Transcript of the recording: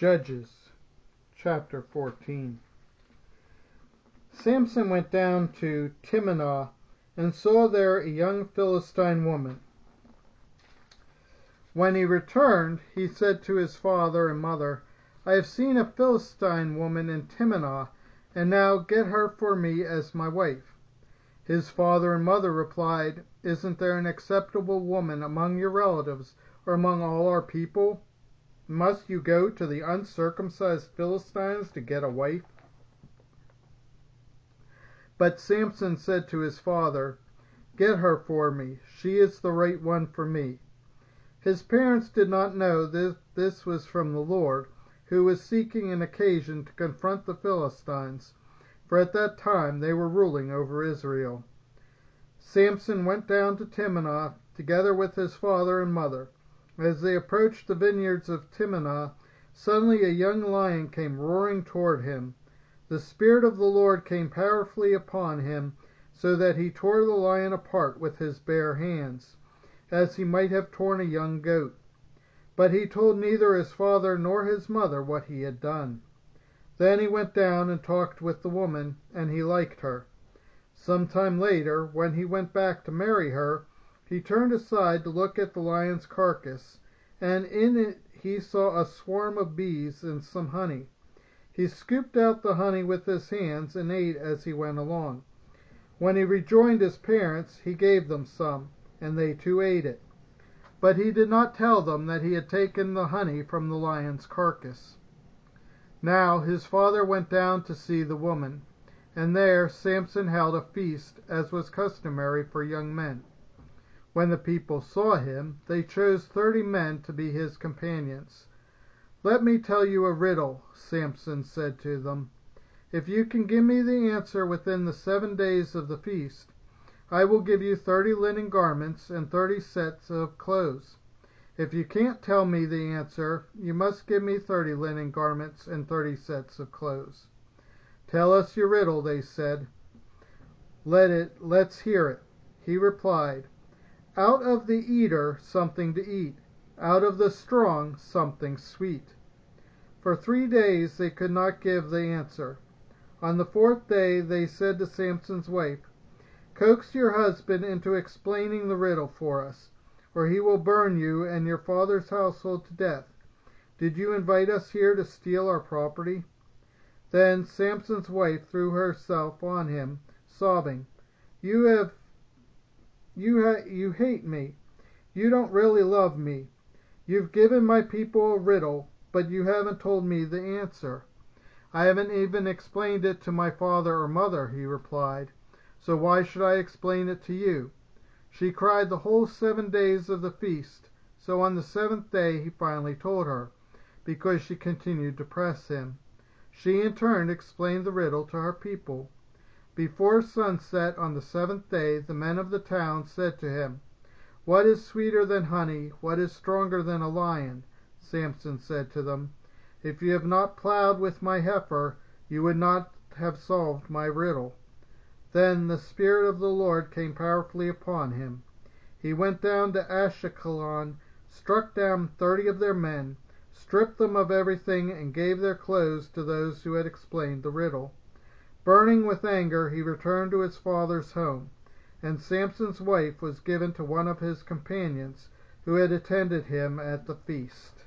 Judges chapter 14. Samson went down to Timnah and saw there a young Philistine woman. When he returned, he said to his father and mother, I have seen a Philistine woman in Timnah, and now get her for me as my wife. His father and mother replied, Isn't there an acceptable woman among your relatives or among all our people? Must you go to the uncircumcised Philistines to get a wife? But Samson said to his father, Get her for me. She is the right one for me. His parents did not know that this was from the Lord, who was seeking an occasion to confront the Philistines, for at that time they were ruling over Israel. Samson went down to Timnah together with his father and mother. As they approached the vineyards of Timnah, suddenly a young lion came roaring toward him. The Spirit of the Lord came powerfully upon him, so that he tore the lion apart with his bare hands, as he might have torn a young goat. But he told neither his father nor his mother what he had done. Then he went down and talked with the woman, and he liked her. Some time later, when he went back to marry her, he turned aside to look at the lion's carcass, and in it he saw a swarm of bees and some honey. He scooped out the honey with his hands and ate as he went along. When he rejoined his parents, he gave them some, and they too ate it. But he did not tell them that he had taken the honey from the lion's carcass. Now his father went down to see the woman, and there Samson held a feast, as was customary for young men. When the people saw him, they chose 30 men to be his companions. Let me tell you a riddle, Samson said to them. If you can give me the answer within the 7 days of the feast, I will give you 30 linen garments and 30 sets of clothes. If you can't tell me the answer, you must give me 30 linen garments and 30 sets of clothes. Tell us your riddle, they said. Let's hear it. He replied, Out of the eater something to eat, out of the strong something sweet. For 3 days they could not give the answer. On the 4th day they said to Samson's wife, Coax your husband into explaining the riddle for us, or he will burn you and your father's household to death. Did you invite us here to steal our property? Then Samson's wife threw herself on him, sobbing, You hate me. You don't really love me. You've given my people a riddle, but you haven't told me the answer. I haven't even explained it to my father or mother, he replied. So why should I explain it to you? She cried the whole 7 days of the feast, so on the 7th day he finally told her, because she continued to press him. She in turn explained the riddle to her people. Before sunset on the 7th day, the men of the town said to him, What is sweeter than honey? What is stronger than a lion? Samson said to them, If you have not plowed with my heifer, you would not have solved my riddle. Then the Spirit of the Lord came powerfully upon him. He went down to Ashkelon, struck down 30 of their men, stripped them of everything, and gave their clothes to those who had explained the riddle. Burning with anger, he returned to his father's home, and Samson's wife was given to one of his companions who had attended him at the feast.